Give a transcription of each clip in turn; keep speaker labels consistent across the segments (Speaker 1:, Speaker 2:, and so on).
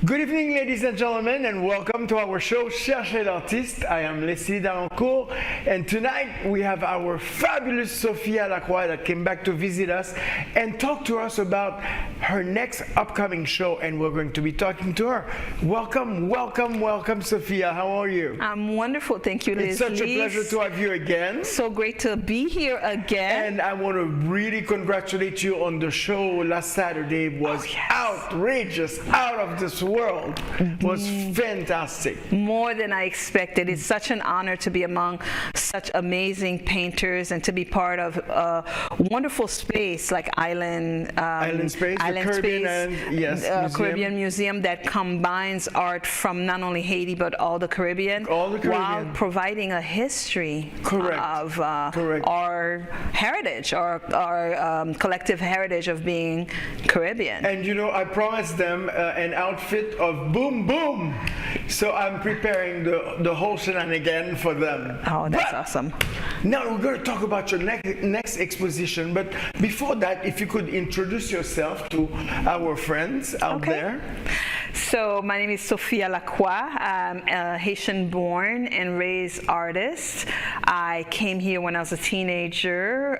Speaker 1: Good evening, ladies and gentlemen, and welcome to our show, Cherchez l'artiste. I am Dalencour, and tonight we have our fabulous Sophia LACROIX that came back to visit us and talk to us about her next upcoming show, and we're going to be talking to her. Welcome, welcome, welcome, Sophia. How are you?
Speaker 2: I'm wonderful, thank you, Liz.
Speaker 1: It's such a pleasure to have you again.
Speaker 2: So great to be here again.
Speaker 1: And I want to really congratulate you on the show last Saturday. It was outrageous, out of this world. It was fantastic.
Speaker 2: More than I expected. It's such an honor to be among such amazing painters and to be part of a wonderful space like Island
Speaker 1: Space,
Speaker 2: Island
Speaker 1: the Caribbean,
Speaker 2: Space,
Speaker 1: and, yes,
Speaker 2: Caribbean Museum that combines art from not only Haiti but all the Caribbean, while providing a history of our heritage, our collective heritage of being Caribbean.
Speaker 1: And you know, I promised them an outfit of boom boom, so I'm preparing the whole shenanigan for them.
Speaker 2: Oh, that's awesome.
Speaker 1: Now we're going to talk about your next exposition, but before that, if you could introduce yourself to our friends out there.
Speaker 2: So my name is Sophia LACROIX. I'm a Haitian-born and raised artist. I came here when I was a teenager,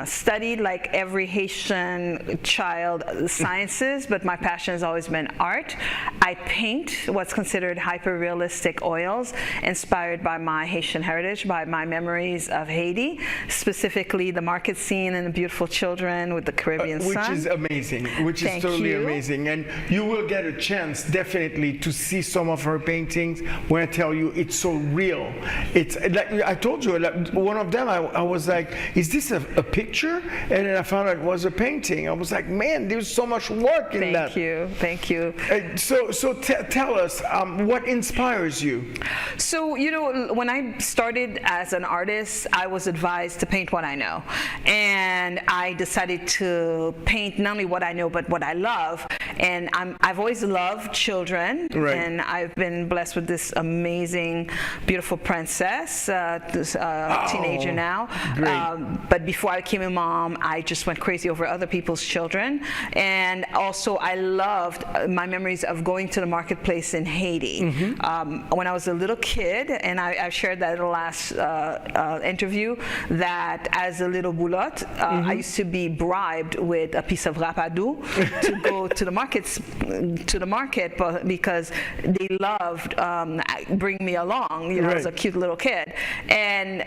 Speaker 2: studied like every Haitian child sciences, but my passion has always been art. I paint what's considered hyper-realistic oils inspired by my Haitian heritage, by my memories of Haiti, specifically the market scene and the beautiful children with the Caribbean sun.
Speaker 1: Which is amazing, which is totally amazing. And you will get a chance definitely to see some of her paintings when I tell you it's so real. It's like I told you, like, one of them I was like, is this a picture? And then I found out it was a painting. I was like, man, there's so much work in that.
Speaker 2: Thank you.
Speaker 1: So tell us, what inspires you?
Speaker 2: So, you know, when I started as an artist, I was advised to paint what I know. And I decided to paint not only what I know, but what I love. And I've always loved children, and I've been blessed with this amazing, beautiful princess, teenager now. But before I became a mom, I just went crazy over other people's children. And also, I loved my memories of going to the marketplace in Haiti. When I was a little kid, and I shared that in the last interview, that as a little boulotte, I used to be bribed with a piece of rapadou to go to the market, but because they loved bring me along, you know, as a cute little kid. And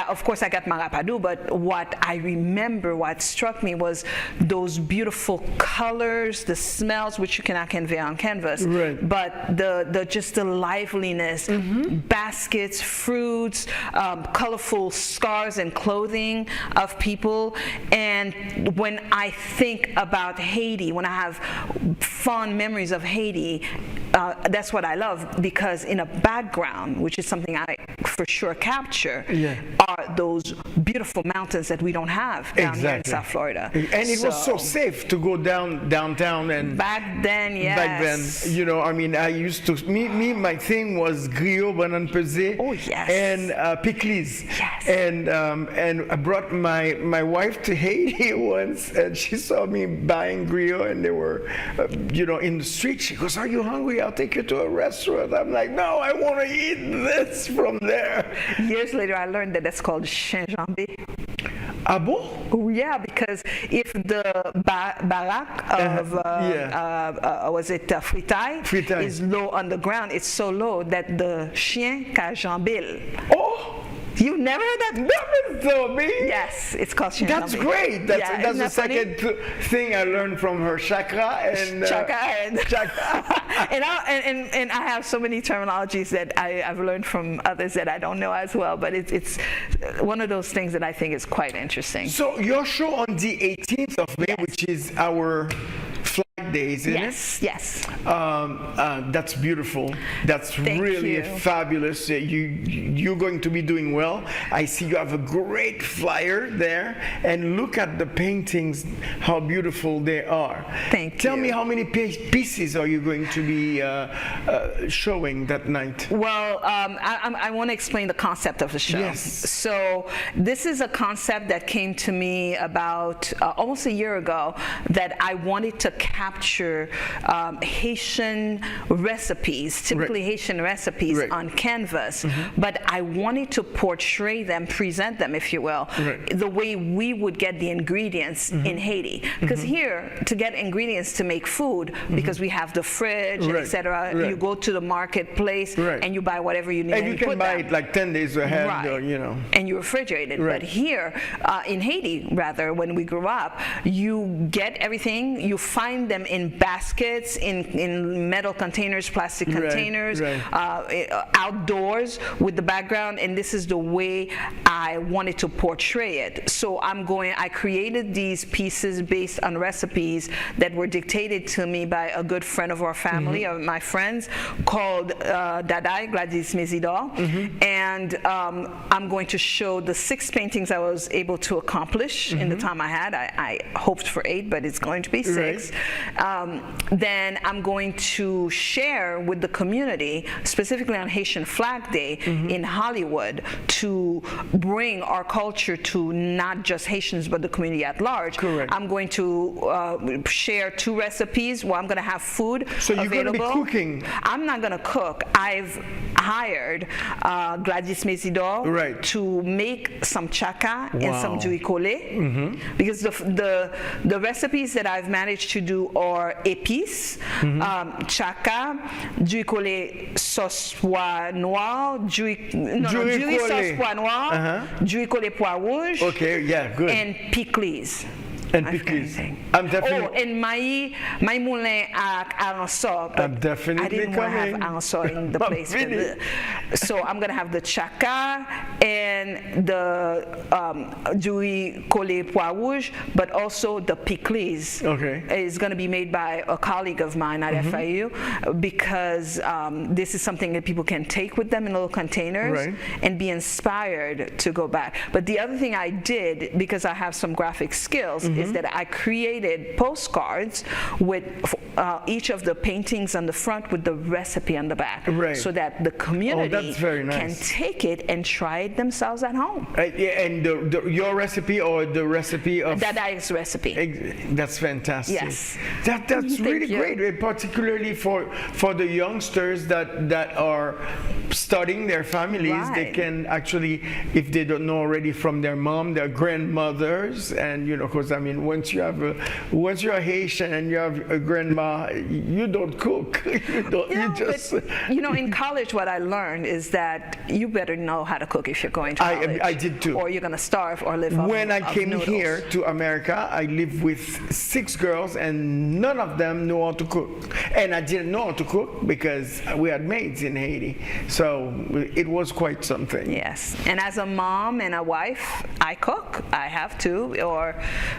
Speaker 2: of course I got my rapadou, but what I remember, what struck me was those beautiful colors, the smells, which you cannot convey on canvas, but the just the liveliness, baskets, fruits, colorful scarves and clothing of people. And when I think about Haiti, when I have fond memories of Haiti, that's what I love, because in a background, which is something I for sure capture, are those beautiful mountains that we don't have down here in South Florida.
Speaker 1: And it was so safe to go downtown. And
Speaker 2: back then,
Speaker 1: back then, you know, I mean, I used to, my thing was griot, banane pesée, and pickles. And I brought my wife to Haiti once, and she saw me buying griot, and they were, you know, in the street. She goes, "Are you hungry? I'll take you to a restaurant." I'm like, "No, I want to eat this from there."
Speaker 2: Years later, I learned that that's called chien jambé.
Speaker 1: Ah bon?
Speaker 2: Yeah, because if the baraque of was it fritaille is low on the ground, it's so low that the chien cajambile.
Speaker 1: Oh.
Speaker 2: You never heard that?
Speaker 1: Never told me.
Speaker 2: Yes, it's called chien
Speaker 1: That's
Speaker 2: jambé.
Speaker 1: great. That's the second thing I learned from her. Chakra and
Speaker 2: and I have so many terminologies that I've learned from others that I don't know as well. But it's one of those things that I think is quite interesting.
Speaker 1: So your show on the 18th of May, which is our flag Day, isn't
Speaker 2: Yes,
Speaker 1: it?
Speaker 2: yes.
Speaker 1: That's beautiful. That's really
Speaker 2: you.
Speaker 1: fabulous. You're going to be doing well. I see you have a great flyer there, and look at the paintings, how beautiful they are.
Speaker 2: Thank you.
Speaker 1: Tell me, how many pieces are you going to be showing that night?
Speaker 2: Well, I want to explain the concept of the show.
Speaker 1: Yes.
Speaker 2: So this is a concept that came to me about almost a year ago, that I wanted to capture Haitian recipes, typically Haitian recipes on canvas, but I wanted to portray them, present them, if you will, the way we would get the ingredients in Haiti. Because here, to get ingredients to make food, because we have the fridge, etc., you go to the marketplace and you buy whatever you need.
Speaker 1: And you can buy it like 10 days ahead, or, you know.
Speaker 2: And you refrigerate it. But here, in Haiti, rather, when we grew up, you get everything, you find them in baskets, in metal containers, plastic containers, outdoors with the background, and this is the way I wanted to portray it. So I created these pieces based on recipes that were dictated to me by a good friend of our family, of my friends, called Dadai, Gladys Mesidor, and I'm going to show the 6 paintings I was able to accomplish in the time I had. I hoped for 8, but it's going to be 6. Then I'm going to share with the community, specifically on Haitian Flag Day in Hollywood, to bring our culture to not just Haitians but the community at large. I'm going to share 2 recipes where I'm going to have food
Speaker 1: So you're
Speaker 2: available.
Speaker 1: going to be cooking?
Speaker 2: I'm not going to cook. I've hired Gladys Mesidor to make some chaka and some juicole, because the recipes that I've managed to do are épices, chaka, juicole sauce pois noir, juicole sauce pois noir, juicole pois rouge, and pickles.
Speaker 1: And pickles. I'm definitely.
Speaker 2: Oh, and my moulin à aransor.
Speaker 1: I'm definitely
Speaker 2: I didn't want to have aransor in the place. So I'm going to have the chaka and the juicole pois rouge, but also the pickles. It's going to be made by a colleague of mine at FIU, because this is something that people can take with them in little containers and be inspired to go back. But the other thing I did, because I have some graphic skills, is that I created postcards with each of the paintings on the front with the recipe on the back, so that the community can take it and try it themselves at home.
Speaker 1: And your recipe or the recipe of
Speaker 2: Dadai's recipe.
Speaker 1: That's fantastic.
Speaker 2: Yes.
Speaker 1: That's really great, particularly for the youngsters that are studying their families. They can actually, if they don't know already, from their mom, their grandmothers, and you know, because I mean, once you're Haitian and you have a grandma, you don't cook.
Speaker 2: But, you know, in college, what I learned is that you better know how to cook if you're going to college.
Speaker 1: I did too.
Speaker 2: Or you're going to starve or live off
Speaker 1: When I came
Speaker 2: noodles.
Speaker 1: here to America, I lived with 6 girls, and none of them knew how to cook. And I didn't know how to cook because we had maids in Haiti. So it was quite something.
Speaker 2: Yes. And as a mom and a wife, I cook. I have to, or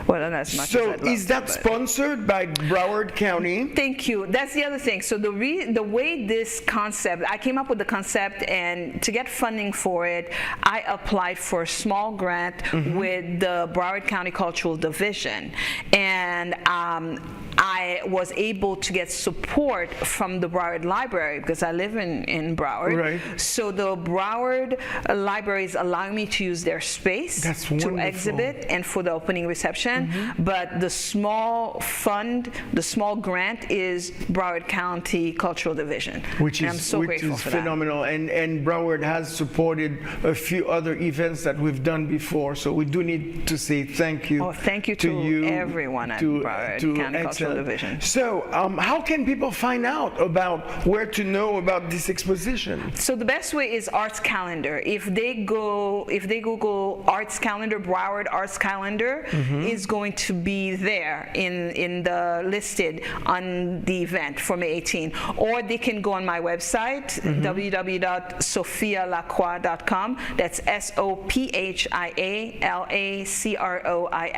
Speaker 2: well, not as much as I'd love
Speaker 1: is that
Speaker 2: to,
Speaker 1: sponsored by Broward County?
Speaker 2: Thank you. That's the other thing. So the way this concept, I came up with the concept, and to get funding for it, I applied for a small grant with the Broward County Cultural Division, and I was able to get support from the Broward Library because I live in Broward. So the Broward Library is allowing me to use their space to exhibit and for the opening reception. But the small fund, the small grant is Broward County Cultural Division.
Speaker 1: Which
Speaker 2: I'm so grateful for
Speaker 1: phenomenal.
Speaker 2: that.
Speaker 1: And Broward has supported a few other events that we've done before. So we do need to say thank you.
Speaker 2: Oh, thank you to everyone at Broward County Cultural Division.
Speaker 1: So how can people find out about where to know about this exposition?
Speaker 2: So the best way is Arts Calendar. If they Google Arts Calendar, Broward Arts Calendar, is going to be there in the listed on the event for May 18. Or they can go on my website, www.sophialacroix.com. That's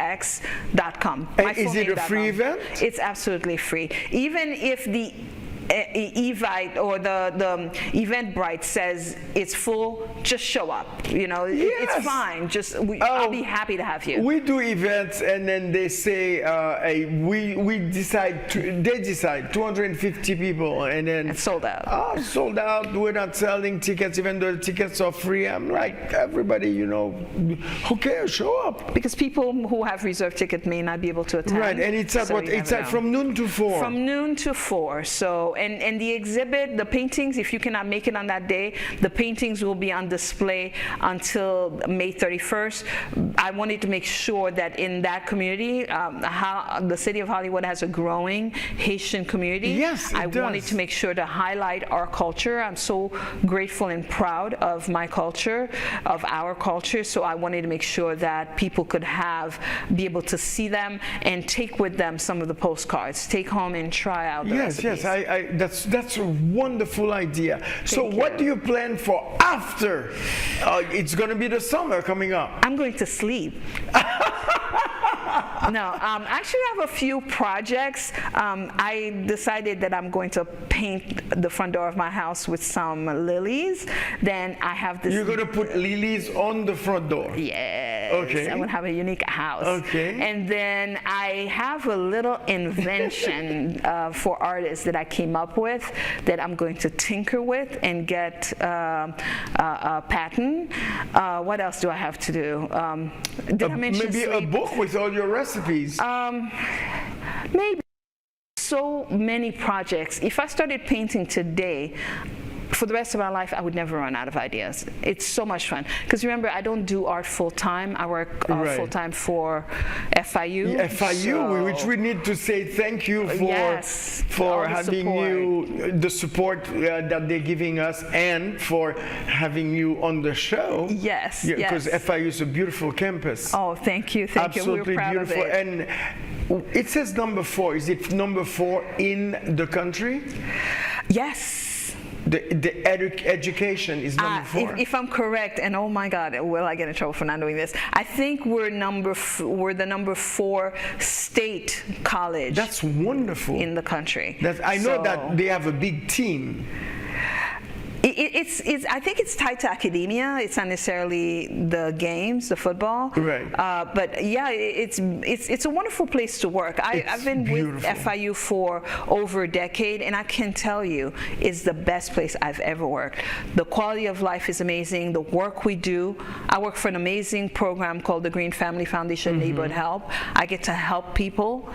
Speaker 2: SOPHIALACROIX.com.
Speaker 1: Is it a free event?
Speaker 2: It's absolutely free. Even if the Evite or the Eventbrite says it's full, just show up. You know,
Speaker 1: Yes.
Speaker 2: it's fine. I'll be happy to have you.
Speaker 1: We do events, and then they say they decide 250 people, and then
Speaker 2: It's sold out.
Speaker 1: Sold out. We're not selling tickets, even though the tickets are free. I'm like, everybody, you know, who cares? Show up.
Speaker 2: Because people who have reserved ticket may not be able to attend.
Speaker 1: Right, and it's at
Speaker 2: so
Speaker 1: what?
Speaker 2: you
Speaker 1: It's
Speaker 2: never
Speaker 1: at
Speaker 2: know.
Speaker 1: from noon to 4.
Speaker 2: From noon to 4. So, and the exhibit, the paintings, if you cannot make it on that day, the paintings will be on display until May 31st. I wanted to make sure that in that community, how the city of Hollywood has a growing Haitian community.
Speaker 1: Yes, it
Speaker 2: I wanted
Speaker 1: does.
Speaker 2: to make sure to highlight our culture. I'm so grateful and proud of my culture, of our culture. So I wanted to make sure that people could be able to see them and take with them some of the postcards, take home and try out the recipes.
Speaker 1: Yes, that's a wonderful idea. So
Speaker 2: Thank
Speaker 1: what
Speaker 2: you.
Speaker 1: do you plan for after? It's going to be the summer coming up.
Speaker 2: I'm going to sleep. No, actually I have a few projects. I decided that I'm going to paint the front door of my house with some lilies. Then I have this.
Speaker 1: You're going to put lilies on the front door.
Speaker 2: Yes.
Speaker 1: Okay.
Speaker 2: I'm going to have a unique house.
Speaker 1: Okay.
Speaker 2: And then I have a little invention for artists that I came up with that I'm going to tinker with and get a patent. What else do I have to do? Did I mention
Speaker 1: Maybe a
Speaker 2: sleep?
Speaker 1: book with all your recipes.
Speaker 2: Maybe. So many projects. If I started painting today, for the rest of my life, I would never run out of ideas. It's so much fun. Because remember, I don't do art full-time. I work
Speaker 1: Right.
Speaker 2: full-time for FIU.
Speaker 1: FIU, which we need to say thank you for,
Speaker 2: Yes,
Speaker 1: for
Speaker 2: all the
Speaker 1: having
Speaker 2: support.
Speaker 1: you, the support that they're giving us, and for having you on the show.
Speaker 2: Yes,
Speaker 1: Because
Speaker 2: yes.
Speaker 1: FIU is a beautiful campus.
Speaker 2: Oh, thank you, thank you.
Speaker 1: Absolutely
Speaker 2: We're proud
Speaker 1: beautiful.
Speaker 2: of it.
Speaker 1: And it says number 4. Is it number 4 in the country?
Speaker 2: Yes.
Speaker 1: The education is number 4.
Speaker 2: If I'm correct, and oh my God, will I get in trouble for not doing this? I think we're the number 4 state college.
Speaker 1: That's wonderful.
Speaker 2: in the country.
Speaker 1: I know
Speaker 2: So-
Speaker 1: that they have a big team.
Speaker 2: I think it's tied to academia. It's not necessarily the games, the football.
Speaker 1: Right.
Speaker 2: But yeah, it's a wonderful place to work. I've been
Speaker 1: beautiful.
Speaker 2: with FIU for over a decade, and I can tell you, it's the best place I've ever worked. The quality of life is amazing. The work we do. I work for an amazing program called the Green Family Foundation Neighborhood Help. I get to help people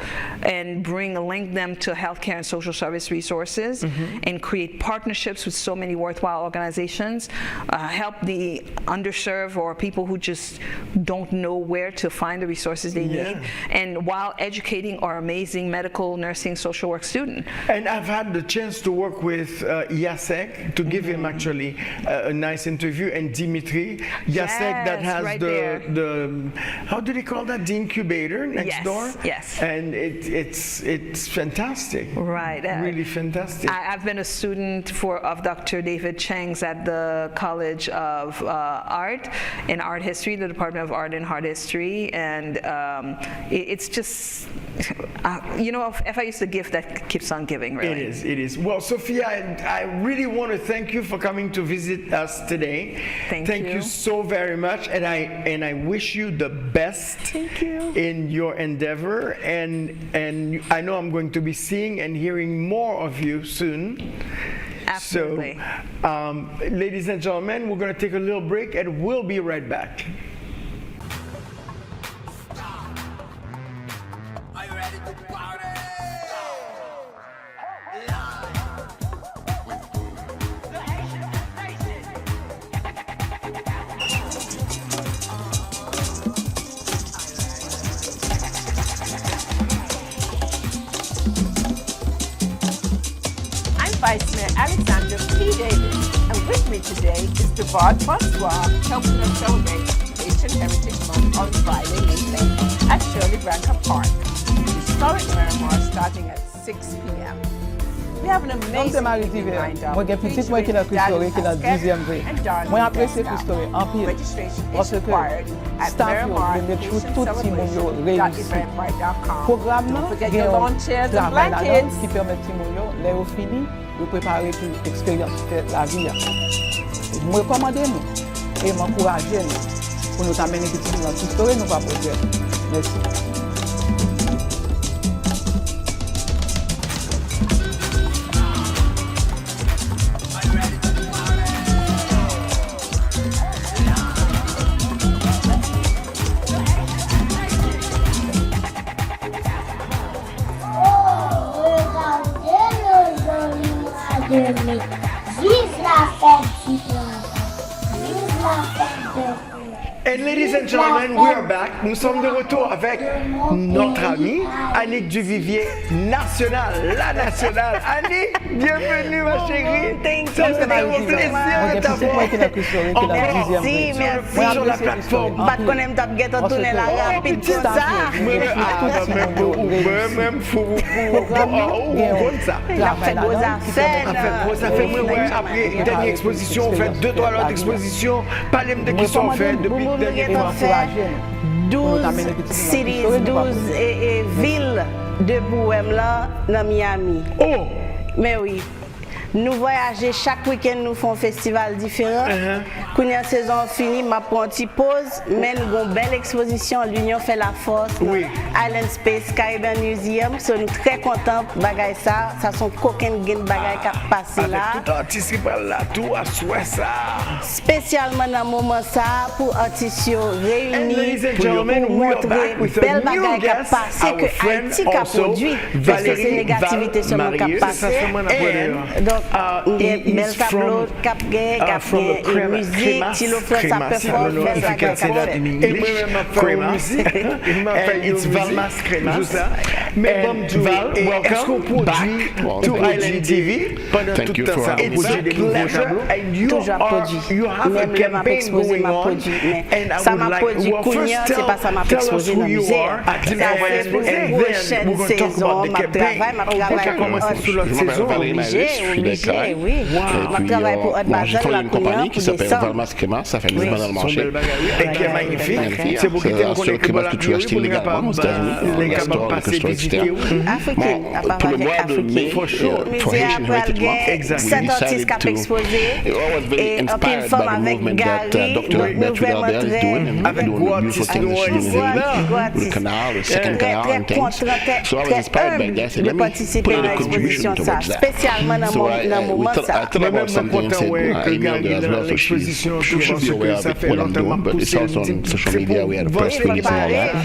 Speaker 2: and link them to healthcare and social service resources, and create partnerships with so many worthwhile organizations, help the underserved or people who just don't know where to find the resources they need, and while educating our amazing medical, nursing, social work student.
Speaker 1: And I've had the chance to work with Jacek, to give him actually a nice interview, and Dimitri. Jacek that has
Speaker 2: right
Speaker 1: the how do they call that? The incubator next door?
Speaker 2: Yes.
Speaker 1: And it's fantastic.
Speaker 2: Right.
Speaker 1: Really fantastic.
Speaker 2: I've been a student of Dr. David Cheng's at the College of Art and Art History, the Department of Art and Art History, and it's just, FIU is the gift that keeps on giving, really.
Speaker 1: It is. Well, Sophia, I really want to thank you for coming to visit us today.
Speaker 2: Thank you.
Speaker 1: you so very much, and I wish you the best
Speaker 2: Thank you.
Speaker 1: in your endeavor, and I know I'm going to be seeing and hearing more of you soon.
Speaker 2: Absolutely.
Speaker 1: So, ladies and gentlemen, we're going to take a little break, and we'll be right back.
Speaker 3: Are you ready to party?
Speaker 4: I'm Vice Mayor Alexander P. Davis, and with me today is Devard Francois, helping us celebrate Asian Heritage Month on Friday, May 10th at Shirley Branca Park. Historic Miramar starting at 6 p.m. We have an amazing evening lined up.
Speaker 5: Moi, j'ai petit moi qui dans Christoré, qui dans 10e gré. Moi, apprécie Christoré en pile. Parce que staff, yo, met tout petit monde yo réussi. Programme, il y a un travail là-dedans qui permet petit monde yo, les au fini, de préparer pour l'expérience de la vie. Je recommande nous et m'encourage nous pour nous amener petit monde dans Christoré, nous pas progrès. Merci.
Speaker 1: And ladies and gentlemen, we are back. Nous sommes de retour avec notre amie Annick Duvivier nationale, la nationale. Annick, bienvenue ma chérie. C'est un plaisir de t'avoir.
Speaker 2: Merci, merci.
Speaker 1: Sur la plateforme.
Speaker 2: Pas de connaître ta guette en tournée la rapide comme ça.
Speaker 1: Même fou comme ça.
Speaker 2: La fait gros affaires.
Speaker 1: Ça fait moi après dernière exposition, on fait 2-3 autres expositions. Parlez de qui sont faites depuis.
Speaker 6: 12 cities, 12 villes de poèmes là dans Miami.
Speaker 1: Oh!
Speaker 6: Mais oui. Nous voyageons chaque week-end, nous faisons un festival différent. Quand la saison finie, ma prends une petite pause, mais nous avons une belle exposition. L'Union fait la force.
Speaker 1: Oui.
Speaker 6: Island Space Caribbean Museum. Nous sommes très contents de bagaille ça. Ça sont coquins de bagaille qui passent là.
Speaker 1: Avec tout artiste là, tout à souhait ça.
Speaker 6: Spécialement dans le moment ça, pour artistes réunis, pour montrer belle bagaille qui passent, que Haïti a produit. Parce que c'est négativité sur le qui passe. Donc, des belles tableaux, et musique, si l'on fait ça performe, belle bagaille qui fait.
Speaker 1: Et moi-même, je fais musique. It's Valmas Cremas. Mais Val, est-ce qu'on produit to Island TV pendant tout le temps ça? It's a pleasure and you have a campaign going on. And I would like, well, first tell us who you are. And then we're going to talk about the campaign. On va commencer sur l'autre saison.
Speaker 6: Obligé, oui. Je travaille pour Haute
Speaker 7: J'ai
Speaker 6: Basel,
Speaker 7: une compagnie qui s'appelle Valmas Crémas, ça fait 10 ans dans le marché.
Speaker 1: Et qui est magnifique. C'est pour que tu
Speaker 7: C'est le crémas que tu achètes légalement aux États-Unis, pour le mois de mai, for Haitian Heritage Month,
Speaker 6: Cet artiste qui a exposé et en pleine forme avec Gary, nous vraiment
Speaker 1: avec
Speaker 7: le canal, le second canal, and things. So I was inspired by that.
Speaker 6: de participer à l'exposition ça, spécialement dans mon moment ça.
Speaker 7: I thought about something and said, I emailed her as well, so she should be aware of it, what I'm doing, but it's also on social media, we had a press release and all that.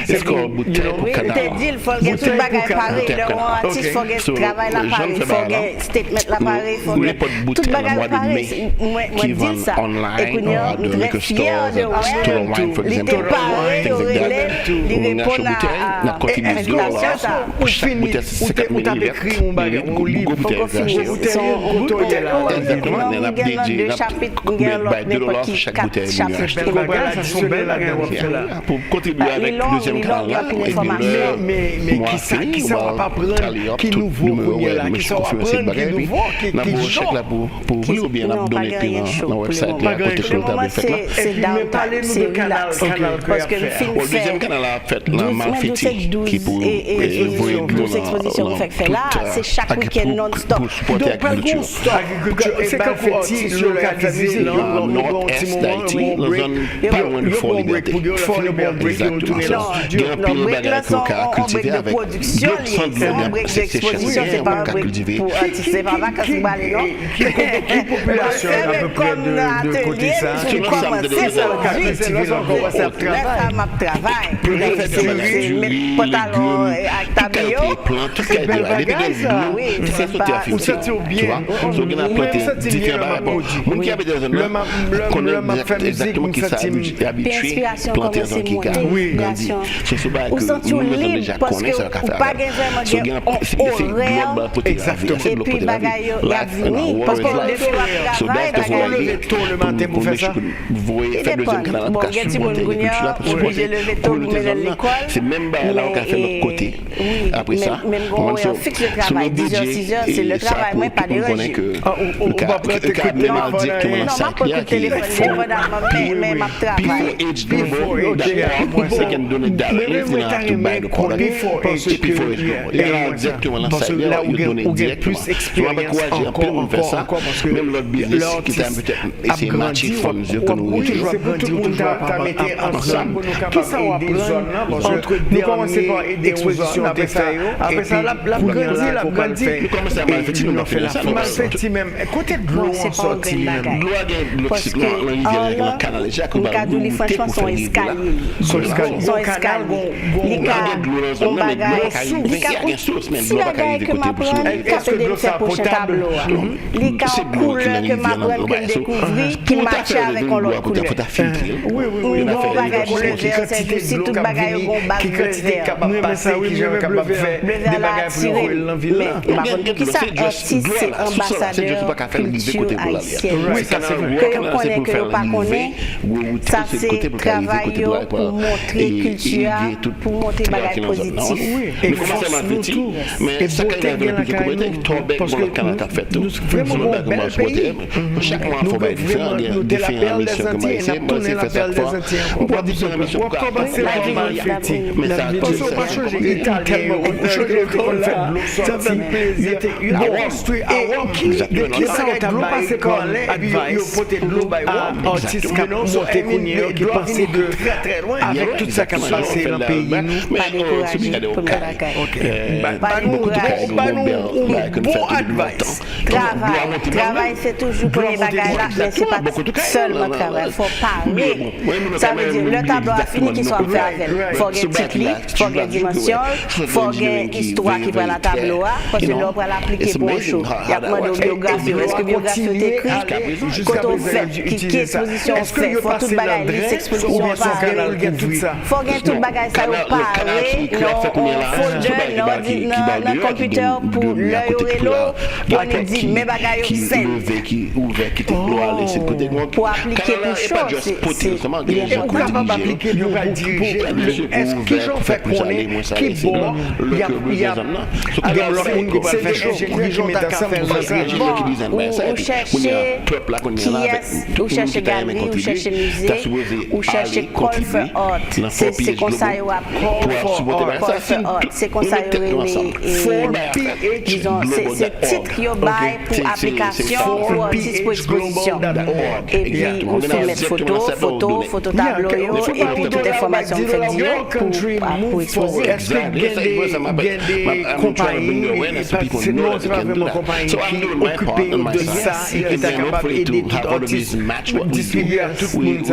Speaker 7: It's called Bouteille pour Canal.
Speaker 6: Il faut que tout bagaille pareil, le artiste faut que travail là pareil, faut que statement là pareil, faut que tout bagaille pareil. Moi dis ça. Et puis nous très fiers de ouais. Il était pareil, il répond à l'invitation ça.
Speaker 1: Ou fini, ou t'as écrit un bagage, un livre,
Speaker 6: faut finir deux chapitres,
Speaker 7: pour contribuer avec le deuxième canal là,
Speaker 1: mais qui ça va pas prendre, qui nouveau là, qui ça va prendre, qui nouveau, qui
Speaker 7: chèque là pour ou bien donner dans website là pour te compter fait là.
Speaker 6: C'est downtown, c'est relax. Parce que le film
Speaker 7: le deuxième canal a fait la Malfiti qui pour
Speaker 6: 12 expositions qu'on fait là, c'est chaque week-end non-stop.
Speaker 7: Pour supporter l'agriculture.
Speaker 1: C'est comme petit localisé dans
Speaker 7: nord-est d'Haïti, dans zone pas loin de Fort Liberté. Exactement ça. Il y a un pile de bagages qu'on a cultivé avec d'autres centres de
Speaker 6: exposition, c'est pas un break pour c'est pas vacances ou balai non.
Speaker 1: Quelle population à peu près de côté ça?
Speaker 6: C'est ma travail. C'est mes pantalons avec tabio.
Speaker 7: plantes, tout est
Speaker 1: Où ça tu
Speaker 7: Tu vois? So, on a planté différents rapports. Mon qui habite dans une zone, connaît exactement qui ça habitué, planter dans qui gars. Oui, c'est ce bail que nous déjà connaissons ça faire. So, exactement. Et puis bagaille y a venu parce que
Speaker 1: lever tôt le matin pour faire ça.
Speaker 7: Vous voyez faire deuxième canal
Speaker 6: bon, il y a des gens qui obligé lever tôt pour aller à l'école.
Speaker 7: C'est même là on a fait l'autre côté. Après ça,
Speaker 6: même on fixe le travail 10h 6h, c'est le travail moi pas dérangé.
Speaker 7: On va prendre directement dans sa
Speaker 6: le téléphone mais ma travail.
Speaker 7: C'est qu'elle donne direct to buy the product before exactement là ça là où donner directement. On va encourager encore faire ça. Même l'autre business qui t'a peut-être essayer de matcher fonds que nous
Speaker 1: c'est pour tout le monde t'a mettre ensemble qui ça va prendre entre nous commencer par exposition après ça la grandi
Speaker 7: commencer à mal
Speaker 1: fait même côté de l'eau
Speaker 6: c'est pas
Speaker 1: sorti
Speaker 6: même parce que
Speaker 7: le canal
Speaker 6: les franchement sont escaliers sont escaliers les bagaille que m'a prendre capé de faire prochain tableau les couleurs que m'a prendre que découvrir qui match avec l'autre couleur oui bon bagaille bleu vert c'est aussi toute bagaille bon bac bleu vert
Speaker 1: mais ça oui je capable faire des bagages pour l'envie là
Speaker 6: qui ça artiste c'est ambassadeur culture haïtienne
Speaker 1: oui ça c'est vrai
Speaker 6: que on connaît que pas connaît ça c'est travail pour montrer culture pour montrer bagaille positif
Speaker 7: et comment ça m'a fait mais ça quand il y a des communautés parce que canal a fait tout vraiment bel pays chaque mois faut bien différent des missions comme ici moi c'est fait chaque fois on peut dire une mission pour commencer la vie mais ça
Speaker 1: pas changer italien on change ça fait plaisir qui ça t'a passé quand il porter de l'eau by one artiste qui passé de très loin avec tout ça qui a passé dans le pays nous
Speaker 6: pas décourager pour
Speaker 1: bon advice.
Speaker 6: Travail c'est toujours pour les bagages là, mais c'est pas seulement travail, il faut parler. Ça veut dire le tableau a fini qu'il soit fait avec. Il faut qu'il y ait petit livre, il faut qu'il y ait dimension, il faut qu'il y ait une histoire qui prend la tableau là, parce que là on va l'appliquer pour un show. Il y a demandé aux biographies, est-ce que biographie est écrite, quand on fait, qui exposition on fait, il faut tout bagage, liste exposition parler. Il faut qu'il y ait tout bagage ça au parler, non, folder, non, computer pour l'œil au vélo, on dit mes bagages
Speaker 7: qui ouvert qui déploie les côté
Speaker 6: pour appliquer pour chose
Speaker 1: c'est on capable d'appliquer pour diriger est-ce que j'en fais connaître qui bon il y a c'est chaud
Speaker 6: ou chercher qui ou chercher galerie ou chercher musée ou chercher call for art c'est comme ça c'est comme ça disons c'est titre yo bail pour application pour artiste pour exposition et puis on soumettre photo tableau et puis toute information fait dire pour exposer
Speaker 1: est-ce que des compagnies non c'est pas vraiment compagnie qui occupée de ça et qui est capable d'aider tout artiste distribuer à tout le monde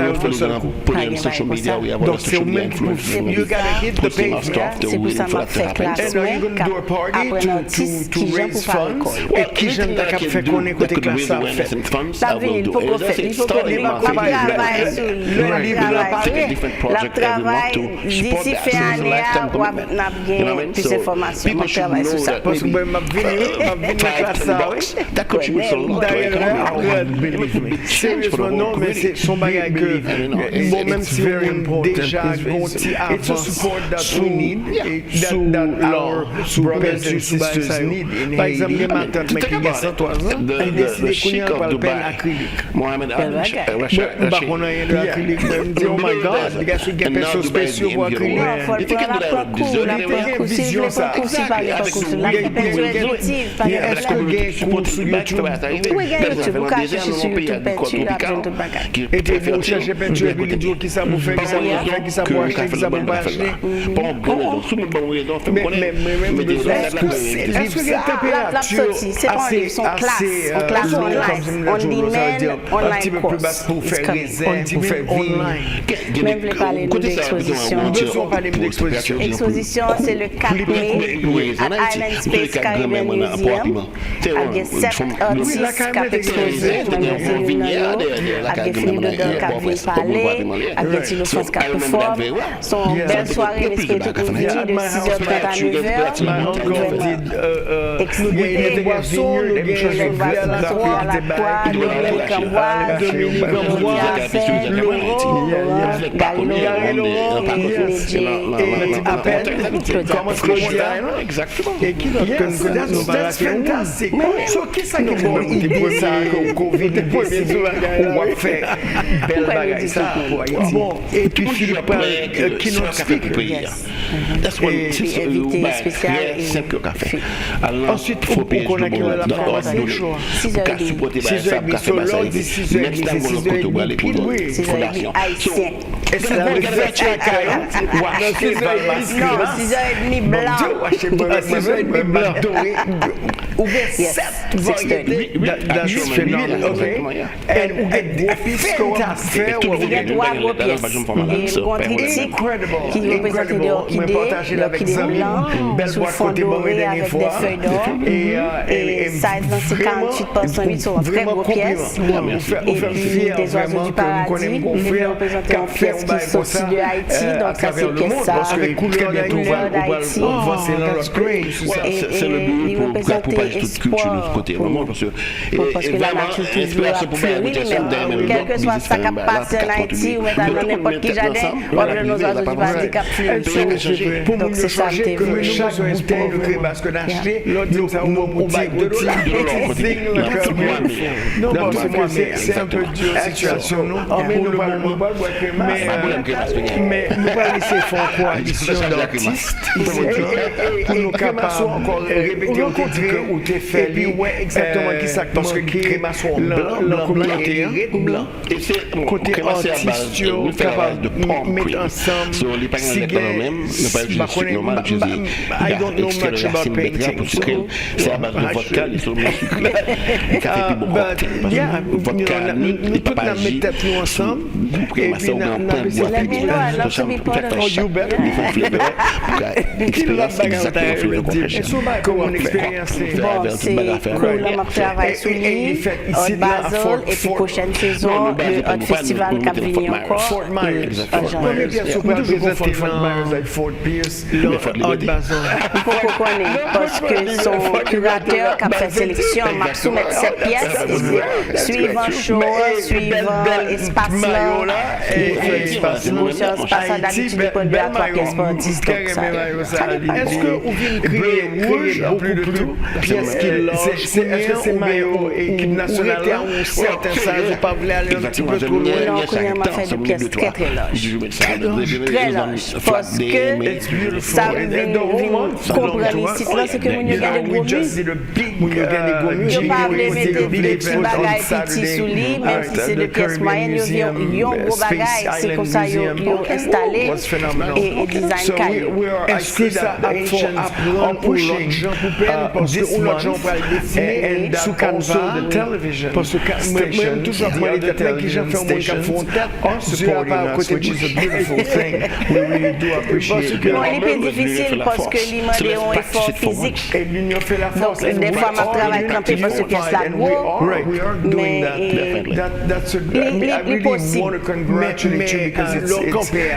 Speaker 1: donc c'est au même you gotta hit the page
Speaker 6: c'est pour ça m'a fait classement après l'artiste qui vient pour faire l'école
Speaker 1: et qui j'aime ta cap fait connaître côté classe ça fait
Speaker 6: ça veut il faut qu'on fait il faut qu'on travaille sur le livre la travail d'ici fin année on a bien plus d'informations on travaille sur ça
Speaker 1: parce que m'a venu classe ça
Speaker 7: that contributes a lot
Speaker 1: sérieusement non mais c'est son bagage que bon même si déjà it's a support that we need that our brothers and sisters need par exemple les matins mais qui ont 103 ans ils décident qu'on va faire acrylique
Speaker 7: Mohamed
Speaker 1: on a un acrylique me dit oh my god les gars c'est des personnes spéciaux pour acrylique
Speaker 6: il faut prendre la concours vision ça
Speaker 1: est-ce que vous avez cours sur YouTube
Speaker 6: oui YouTube vous cachez sur YouTube peinture après tout bagage
Speaker 1: et puis vous cherchez peinture et puis les jours qui ça vous fait qui ça pour acheter qui ça pour pas acheter mais est-ce que la température
Speaker 6: c'est pas livre son classe online on demand online
Speaker 1: un petit peu plus basse pour faire raisin pour faire online
Speaker 6: Même voulais parler de l'exposition. Exposition, c'est le 4 mai à Island Space Caribbean Museum. Avec 7 artistes qui ont exposé. Avec Philippe de Dalencour qui vient parler. Avec Tilo France qui performe. Son belle soirée, l'esprit tout ouvert de 6h30 à 9h. Expliquer les boissons, les boissons à la croix, Dominique Amboise, Gary Laurent,
Speaker 1: exactement. Et qui d'autre que nous connaissons? That's fantastic. So, qu'est-ce que vous idée ça, Covid, on va faire belle bagaille ça pour Haïti. Bon, et puis Philippe, keynote speaker.
Speaker 6: Invité spécial.
Speaker 1: Ensuite, il faut qu'on a la formation. 6h30. So, l'heure dit 6h30, c'est 6h30 pile, oui.
Speaker 6: 6h30 haïtien.
Speaker 1: Est-ce que vous faites chacun?
Speaker 6: Non, 6h30 blanc.
Speaker 1: 6h30 blanc doré. Ouvert 7 variétés. That's phenomenal. Okay. And we get fantastic.
Speaker 6: We get 3 pièces. Et critique qui représente des orchidées blancs sous fond doré avec des feuilles d'or. Et size dans c'est 48%, sont vraiment gros pièces. Et puis des oiseaux du paradis. Ils viennent représenter une pièce qui est sortie de Haïti. Donc ça c'est pièce ça.
Speaker 1: Avec couleur d'Haïti.
Speaker 7: C'est le but pour propager toute culture de ce côté. Vraiment, parce que
Speaker 6: la nature toujours fleurit. Quel que soit ça qui passe en Haïti ou dans n'importe qui jardin, on a nos oiseaux du paradis qui fleurit.
Speaker 1: Pour nous changer que chaque bouteille de crébasque d'acheter, nous on va de non, c'est un peu dur la situation, non? Mais nous pas laisser faire coalition d'artistes pour nous capables encore répéter où tu es fait. Et puis, ouais, exactement qui ça parce que crémation blanc. Et c'est côté artiste, capable de mettre ensemble. Si I don't know much about painting.
Speaker 7: C'est à base de vodka, les sauces sucrées, le café puis beaucoup.
Speaker 1: Vodka, nous tous la mettre tête nous ensemble. Et puis comment expériencer.
Speaker 6: Bon, c'est cool, on travaille sur lui, Hot Basel, et puis prochaine saison, le Hot Festival qui a venu encore.
Speaker 1: Fort Myers. Fort Pierce, Hot Basel.
Speaker 6: Il faut qu'on connaisse, parce que son curateur qui a fait sélection, m'a soumettre cette pièce, suivant show, suivant espace-là, espace-là, d'habitude, il peut dire à 3 pièces par artiste.
Speaker 1: Est-ce que vous venez créer rouge en plus de tout? Pièce qui lâche, est-ce que c'est maillot équipe nationale ou certains sages pas voulu aller un petit peu trop loin?
Speaker 6: Non, on m'a fait des pièces très très larges. Très larges. Parce que ça vient comprendre ici, c'est que nous avons des gros muscles. Nous ne pas mettre des petits bagailles petits sous lit, même si c'est des pièces moyennes, ils ont gros bagailles, c'est comme ça ils ont installé et design caille.
Speaker 1: Est-ce que ça en pushing parce que l'autre gens va le dessiner sous canvas de télévision? Parce que même toujours moi les têtes qui j'ai fait un bon cap font supporting us, which is a beautiful thing. We really do appreciate.
Speaker 6: Non, il est difficile parce que l'image est un effort physique.
Speaker 1: Et l'union fait la force.
Speaker 6: Donc des fois ma travail campé parce que pièce là gros.
Speaker 1: We are doing that. That's a I really want to congratulate you because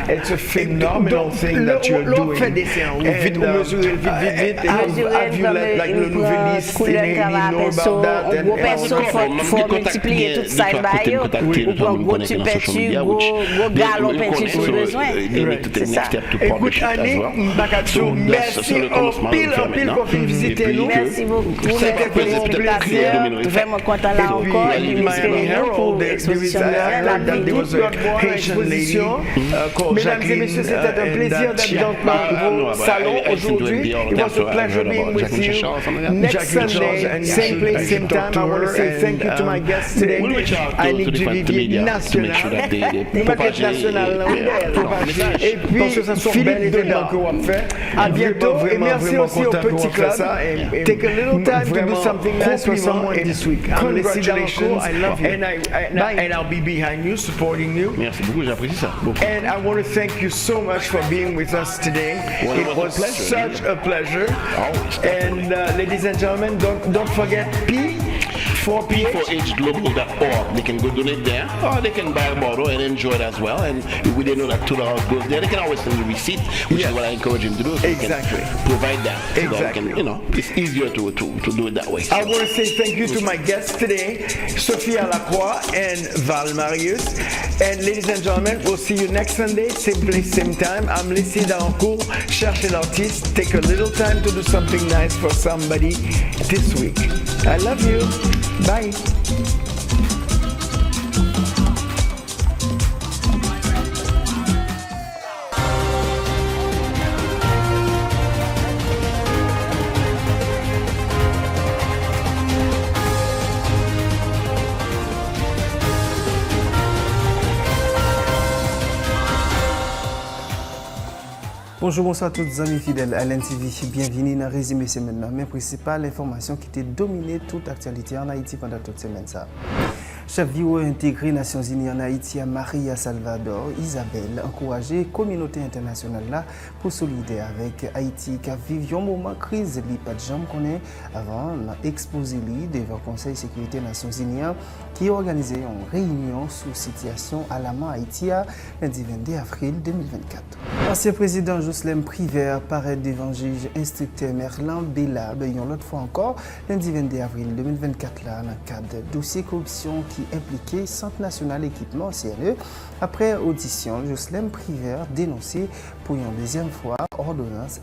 Speaker 1: it's a phenomenal thing that you're doing. Vite au mesurer vite. Have you let like le nouvelliste know about that?
Speaker 6: Un gros perso faut multiplier toute ça bail. Ou prendre gros tu peinture, gros galon peinture si besoin. C'est ça.
Speaker 1: Écoute Annie, merci en pile pour venir visiter nous.
Speaker 6: Merci beaucoup. C'était plaisir. Vraiment content là encore.
Speaker 1: Miami Herald, there was a Haitian lady called
Speaker 5: Mesdames et messieurs, c'était un plaisir d'être dans vos salons aujourd'hui. It was a pleasure being with you. Next Sunday, same place, same time. I want to say thank you to my guests today. I need du Vivier national. Maquette nationale. Et puis, Philippe de Dalencour. À bientôt et merci aussi au petit club. Take a little time to do something nice for someone this week. Congratulations. I love you.
Speaker 1: And I'll be behind you, supporting you.
Speaker 7: Merci beaucoup, j'apprécie.
Speaker 1: And I want to thank you so much for being with us today.
Speaker 7: Well,
Speaker 1: it was such a pleasure. And ladies and gentlemen, don't forget
Speaker 7: P4PHglobal.org. They can go donate there, or they can buy a bottle and enjoy it as well. And we didn't know that $2 goes there. They can always send the receipt, which is what I encourage them to do. So
Speaker 1: exactly.
Speaker 7: They can provide that. So that we can, it's easier to do it that way. So.
Speaker 1: I want to say thank you to my guests today, Sophia LACROIX and Val Marius. And ladies and gentlemen, we'll see you next Sunday, same place, same time. I'm Dalencour, Chercher l'artiste. Take a little time to do something nice for somebody this week. I love you. Bye.
Speaker 8: Bonjour, bonsoir à tous les amis fidèles à l'NTV. Bienvenue dans le résumé semaine. Mes principales informations qui étaient dominées toute actualité en Haïti pendant toute semaine. Chef bureau intégré Nations Unies en Haïti à Maria Salvador, Isabelle, encouragé la communauté internationale là pour solidaire avec Haïti qui vit un moment de crise, li pas de jambes connaît avant exposé devant le Conseil de sécurité des Nations Unies qui a organisé une réunion sur situation à la main Haïti le 22 avril 2024. Ancien président Jocelyn Privert paraît devant juge instructeur Merlin Bellab, une autre fois encore, le 22 avril 2024 là, dans le cadre de dossier corruption qui impliquait Centre national équipement CNE. Après audition, Jocelyn Privert dénoncé pour une deuxième fois ordonnance